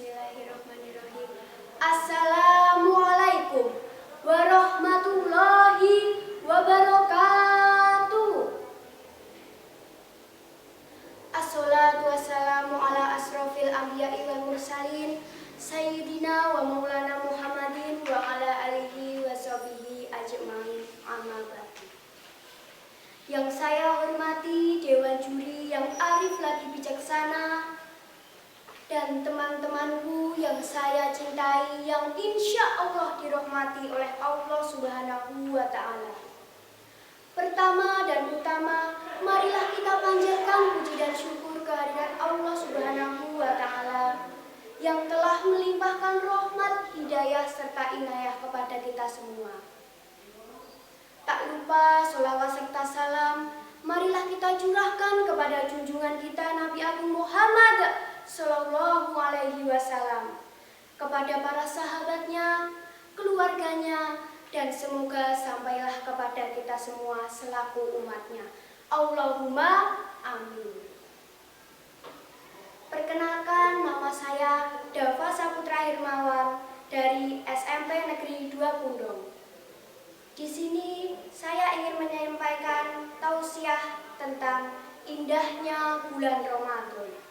Bismillahirrahmanirrahim. Assalamualaikum warahmatullahi wabarakatuh. Assalatu wassalamu ala asrofil anbiya'i wal mursalin Sayyidina wa maulana Muhammadin wa ala alihi wa sahbihi ajma'in, amma ba'du. Yang saya hormati Dewan Juri yang arif lagi bijaksana, dan teman-temanku yang saya cintai, yang insya Allah dirahmati oleh Allah Subhanahu wa Ta'ala. Pertama dan utama, marilah kita panjatkan puji dan syukur kehadirat Allah Subhanahu wa Ta'ala yang telah melimpahkan rahmat, hidayah, serta inayah kepada kita semua. Tak lupa sholawat serta salam, marilah kita curahkan kepada junjungan kita Nabi Agung Muhammad Sallallahu Alaihi Wasallam, kepada para sahabatnya, keluarganya, dan semoga sampailah kepada kita semua selaku umatnya. Allahumma amin. Perkenalkan, nama saya Dava Saputra Hermawan dari SMP Negeri 2 Pundong. Di sini saya ingin menyampaikan tausiah tentang indahnya bulan Ramadan.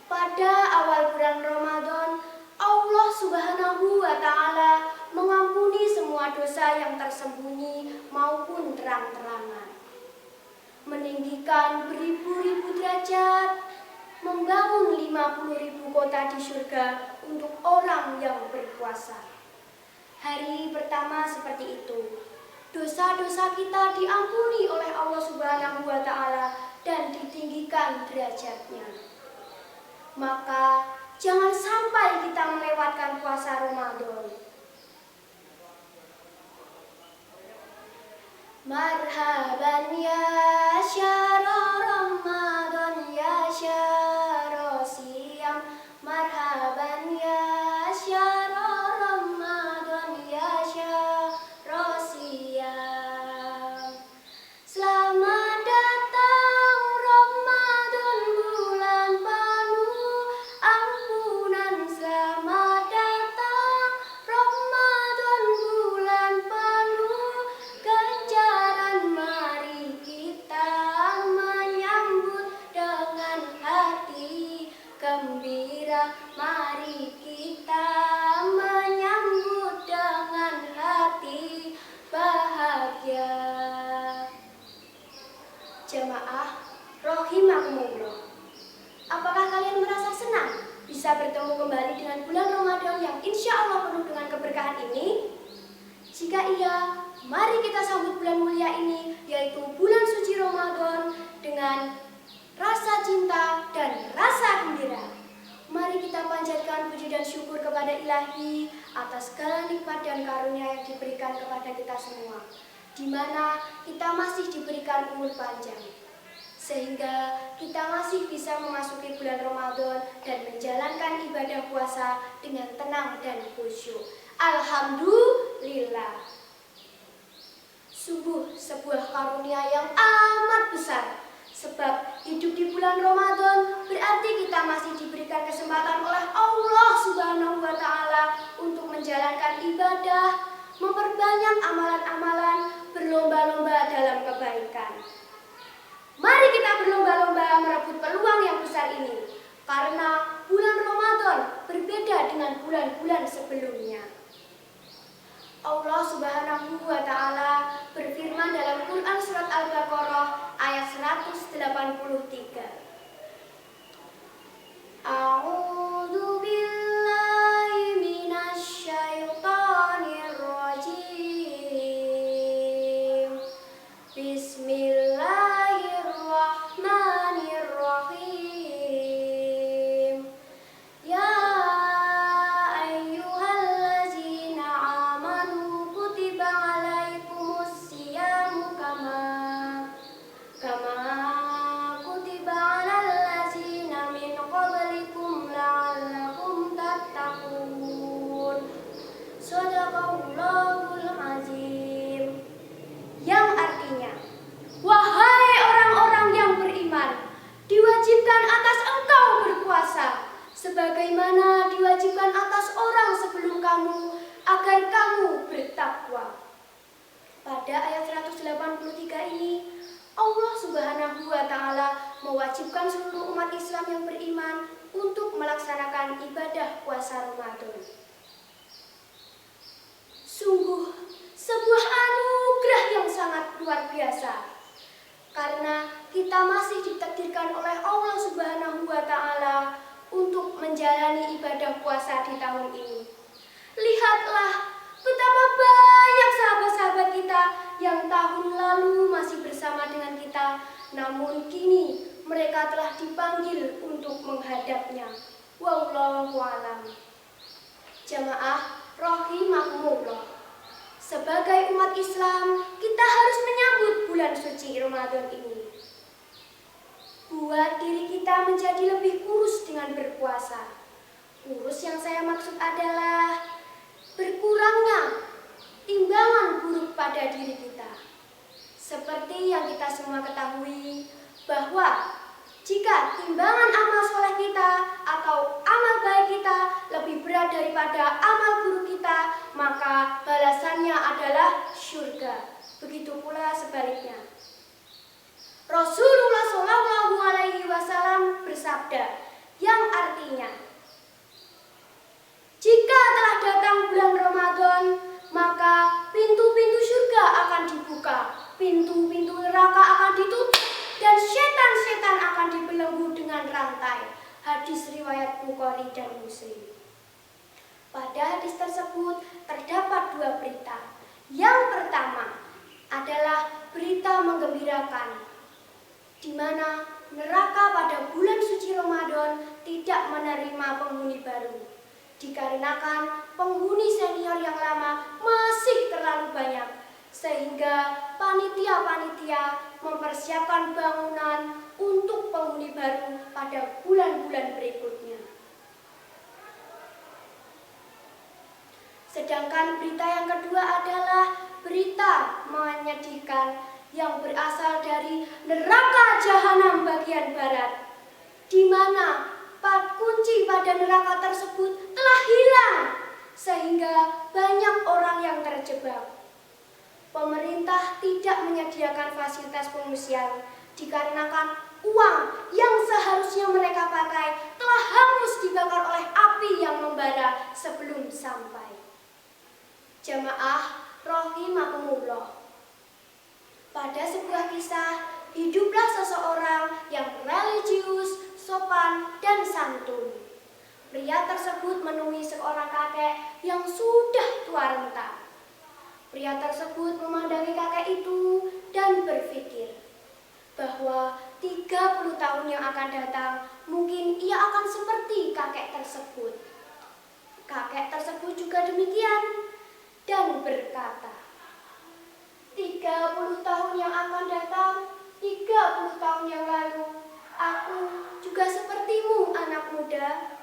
Pada awal bulan Ramadan, Allah Subhanahu wa Ta'ala mengampuni semua dosa yang tersembunyi maupun terang-terangan, meninggikan beribu-ribu derajat, membangun 50.000 kota di surga untuk orang yang berpuasa. Hari pertama seperti itu, dosa-dosa kita diampuni oleh Allah Subhanahu wa Ta'ala dan ditinggikan derajatnya. Maka jangan sampai kita melewatkan puasa Ramadan. Marhaban ya syara Ramadan ya syara siyam. Marhaban ya syara Ramadan ya syara siyam. Selamat datang Ramadan, bulan penuh ampunan. Selamat datang Ramadan, bulan penuh kejaran. Mari kita menyambut dengan hati gembira. Mari kita menyambut dengan hati bahagia. Jamaah rahimakumullah, apakah kalian merasa senang bisa bertemu kembali dengan bulan Ramadan yang insya Allah penuh dengan keberkahan ini? Jika iya, mari kita sambut bulan mulia ini, yaitu bulan suci Ramadan, dengan rasa cinta dan rasa gembira. Mari kita panjatkan puji dan syukur kepada Ilahi atas segala nikmat dan karunia yang diberikan kepada kita semua, di mana kita masih diberikan umur panjang, sehingga kita masih bisa memasuki bulan Ramadan dan menjalankan ibadah puasa dengan tenang dan khusyuk. Alhamdulillah. Sungguh sebuah karunia yang amat besar, sebab hidup di bulan Ramadan berarti kita masih diberikan kesempatan oleh Allah Subhanahu wa Ta'ala untuk menjalankan ibadah, memperbanyak amalan-amalan, berlomba-lomba dalam kebaikan. Mari kita berlomba-lomba merebut peluang yang besar ini, karena bulan Ramadan berbeda dengan bulan-bulan sebelumnya. Allah Subhanahu wa Ta'ala berfirman dalam Quran surat Al-Baqarah ayat 183. A'udzu billahi minasy syaithanir rajim. Bismillahirrahmanirrahim. Ya ayyuhallazina amanu kutiba alaikumus siyamu kama kutiba alal ladzina min qablikum sebagaimana diwajibkan atas orang sebelum kamu agar kamu bertakwa. Pada ayat 183 ini, Allah Subhanahu wa Ta'ala mewajibkan seluruh umat Islam yang beriman untuk melaksanakan ibadah puasa Ramadan. Sungguh sebuah anugerah yang sangat luar biasa, karena kita masih ditakdirkan oleh Allah Subhanahu wa Ta'ala untuk menjalani ibadah puasa di tahun ini. Lihatlah betapa banyak sahabat-sahabat kita yang tahun lalu masih bersama dengan kita, namun kini mereka telah dipanggil untuk menghadapnya. Wallahu a'lam. Jamaah rahimakumullah. Sebagai umat Islam, kita harus menyambut bulan suci Ramadan ini. Buat diri kita menjadi lebih kurus dengan berpuasa. Kurus yang saya maksud adalah berkurangnya timbangan buruk pada diri kita. Seperti yang kita semua ketahui bahwa jika timbangan amal soleh kita atau amal baik kita lebih berat daripada amal buruk kita, maka balasannya adalah surga. Begitu pula sebaliknya. Rasulullah SAW bersabda, yang artinya, jika telah datang bulan Ramadan, maka pintu-pintu surga akan dibuka, pintu-pintu neraka akan ditutup, dan setan-setan akan dibelenggu dengan rantai. Hadis riwayat Bukhari dan Muslim. Pada hadis tersebut terdapat dua berita. Yang pertama adalah berita menggembirakan, di mana neraka pada bulan suci Ramadan tidak menerima penghuni baru, dikarenakan penghuni senior yang lama masih terlalu banyak, sehingga panitia-panitia mempersiapkan bangunan untuk penghuni baru pada bulan-bulan berikutnya. Sedangkan berita yang kedua adalah berita menyedihkan yang berasal dari neraka jahanam bagian barat, di mana kunci pada neraka tersebut telah hilang, sehingga banyak orang yang terjebak. Pemerintah tidak menyediakan fasilitas pengungsian dikarenakan uang yang seharusnya mereka pakai telah hangus dibakar oleh api yang membara sebelum sampai. Jamaah rahimakumullah. Pada sebuah kisah, hiduplah seseorang yang religius, sopan, dan santun. Pria tersebut menemui seorang kakek yang sudah tua renta. Pria tersebut memandangi kakek itu dan berpikir bahwa 30 tahun yang akan datang mungkin ia akan seperti kakek tersebut. Kakek tersebut juga demikian dan berkata, 30 tahun yang akan datang, 30 tahun yang lalu, aku juga sepertimu anak muda.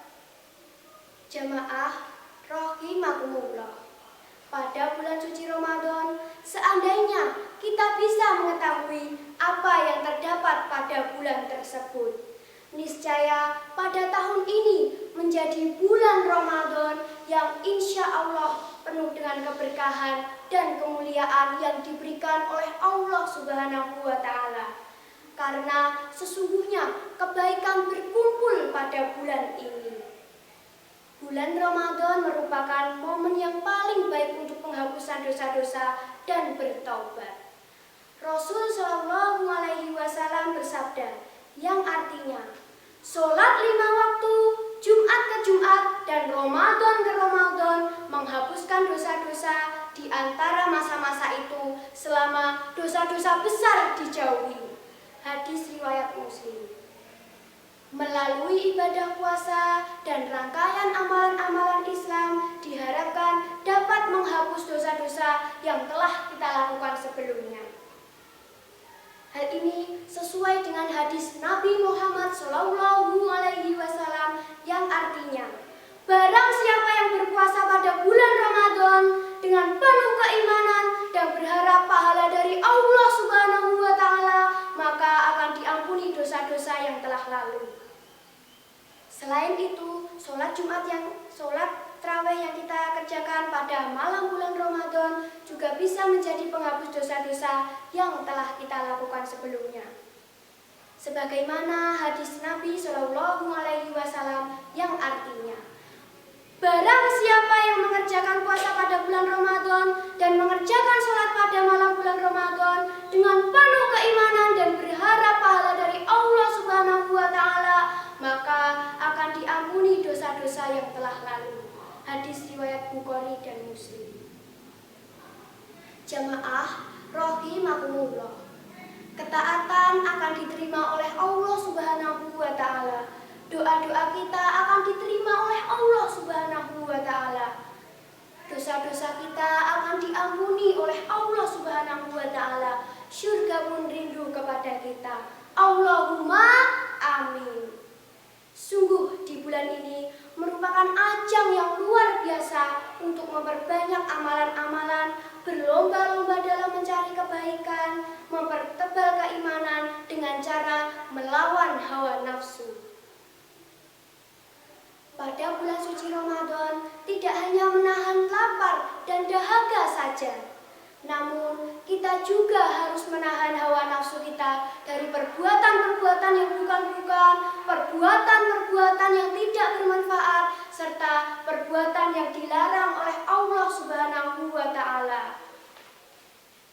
Jamaah rahimakumullah. Pada bulan suci Ramadan, seandainya kita bisa mengetahui apa yang terdapat pada bulan tersebut, niscaya pada tahun ini menjadi bulan Ramadan yang insya Allah penuh dengan keberkahan dan kemuliaan yang diberikan oleh Allah Subhanahu wa Ta'ala. Karena sesungguhnya kebaikan berkumpul pada bulan ini. Bulan Ramadan merupakan momen yang paling baik untuk penghapusan dosa-dosa dan bertaubat. Rasul Shallallahu Alaihi Wasallam bersabda, yang artinya, sholat 5 waktu, Jumat ke Jumat, dan Ramadan ke Ramadan menghapuskan dosa-dosa di antara masa-masa itu selama dosa-dosa besar dijauhi. Hadis riwayat Muslim. Melalui ibadah puasa dan rangkaian amalan-amalan Islam diharapkan dapat menghapus dosa-dosa yang telah kita lakukan sebelumnya. Hal ini sesuai dengan hadis Nabi Muhammad SAW yang artinya, barang siapa yang berpuasa pada bulan Ramadan dengan penuh keimanan dan berharap pahala dari Allah Subhanahu wa Ta'ala, maka akan diampuni dosa-dosa yang telah lalu. Selain itu, sholat Tarawih yang kita kerjakan pada malam bulan Ramadan juga bisa menjadi penghapus dosa-dosa yang telah kita lakukan sebelumnya. Sebagaimana hadis Nabi Shallallahu Alaihi Wasallam yang artinya, barang siapa yang mengerjakan puasa pada bulan Ramadan dan mengerjakan sholat pada malam bulan Ramadan dengan penuh keimanan dan berharap pahala dari Allah Subhanahu wa Ta'ala, maka akan diampuni dosa-dosa yang telah lalu. Hadis riwayat Bukhari dan Muslim. Jamaah rahimakumullah, ketaatan akan diterima oleh Allah Subhanahu wa Ta'ala. Doa-doa kita akan diterima oleh Allah Subhanahu wa Ta'ala. Dosa-dosa kita akan diampuni oleh Allah Subhanahu wa Ta'ala. Surga pun rindu kepada kita. Allahumma amin. Sungguh di bulan ini merupakan ajang yang luar biasa untuk memperbanyak amalan-amalan, berlomba-lomba dalam mencari kebaikan, mempertebal keimanan dengan cara melawan hawa nafsu. Pada bulan suci Ramadan tidak hanya menahan lapar dan dahaga saja, namun kita juga harus menahan hawa nafsu kita dari perbuatan-perbuatan yang bukan-bukan, perbuatan-perbuatan yang tidak bermanfaat, serta perbuatan yang dilarang oleh Allah Subhanahu wa Ta'ala.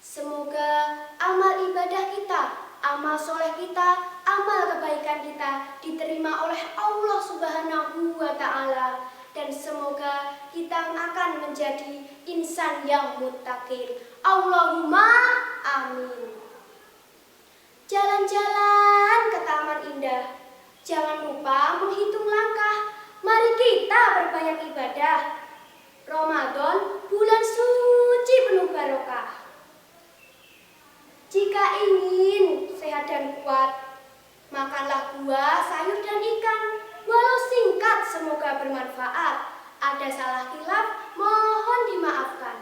Semoga amal ibadah kita, amal soleh kita, amal kebaikan kita diterima oleh Allah Subhanahu wa Ta'ala, dan semoga kita akan menjadi insan yang muttaqin. Allahumma amin. Jalan-jalan ke taman indah, jangan lupa menghitung langkah. Mari kita berbanyak ibadah. Ramadan bulan suci penuh barokah. Jika ingin sehat dan kuat, makanlah buah, sayur dan ikan. Walau singkat, semoga bermanfaat. Ada salah khilaf, mohon dimaafkan.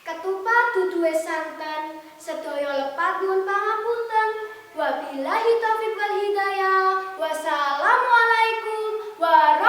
Ketupat duduhe santen, sedaya lepat nyuwun pangapunten. Wabillahi taufiq wal hidayah. Wassalamualaikum warahmatullahi